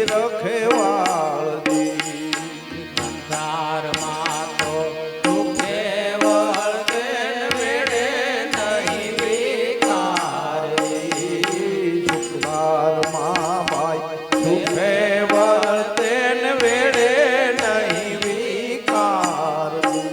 રખેવાળજી સંસારમાં તો સુખે વળગે વેડે નહીં વિકારી સુખમાં ભાઈ સુખે વર્તે ને વેડે નહીં વિકારજી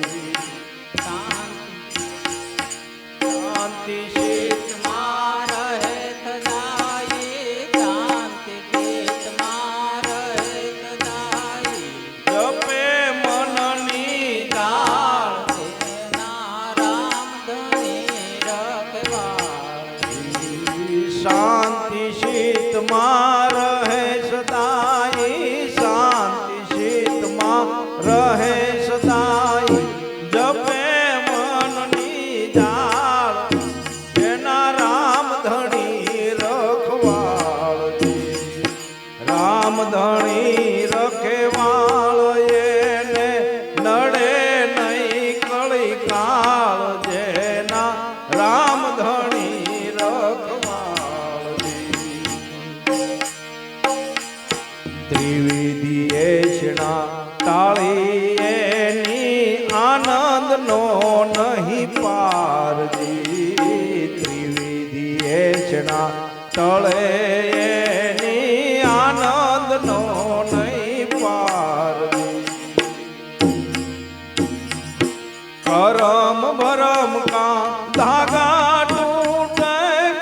શાંતિ ચિત્તમાં રહે સદાઈ શાંતિ ચિત્તમાં રહે સદાઈ જપે મનની કાળ તેના રામ ધણી રખવાળી શાંતિ શીતમાં રહે સદાઈ શાંતિ શીતમાં રહે સદાઈ જપે મનની જાળ એના રામ ધણી રખવાળજી રામ ધણી રખેવાળ એને નડે નહીં કળી કાળ જેના રામ ધણી રખવાળજી ત્રિવિધિએશના તાળી એની આનંદનો નહીં પારજી ત્રિવિધિએશના તળે એની આનંદનો નહીં પારજી કરમ ભરમ કા ધાગા તૂટે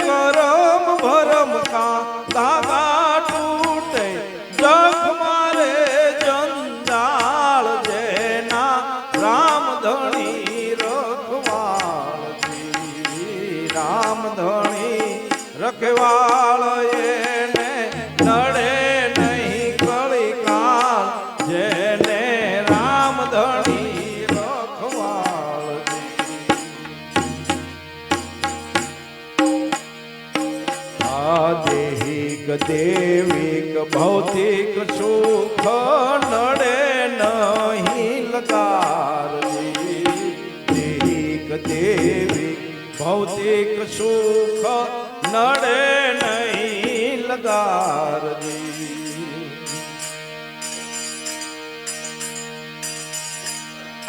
કરમ ભરમ કા ધાગા તૂટે જગ મારે જંજાળ જેના રામ ધણી રખવાળજી રામ ધણી રખવાળ એને નડે નહીં કળી કાળ જેને રામ ધણી રખવાળજી દેહિક દેવિક ભૌતિક સુખ નડે નહીં લગારજી દેહિક દેવિક ભૌતિક સુખ નડે નહીં લગારજી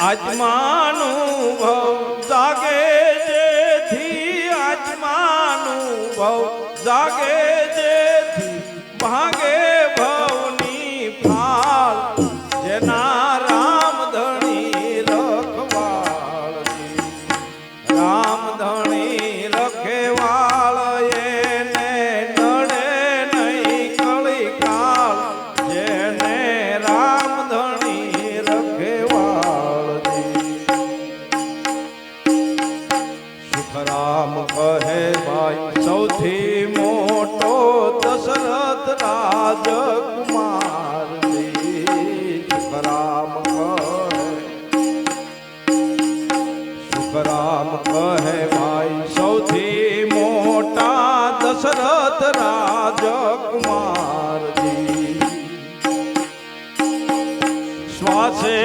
આત્માનું ભવ જાગે જેથી આત્માનું ભવ જાગે જેથી ભાગે ભવની ફાળ જેના રામ ધણી રખવાળજી રામ ધણી રખેવાળ એને નડે નહીં કળી કાળ જેને રામ ધણી રખેવાળજી સુખરામ કહે ભાઈ સૌથી મોટો દશરથ રાજકુમાર સુખરામ કહે ભાઈ સૌથી મોટા દશરથ રાજકુમારજી શ્વાસે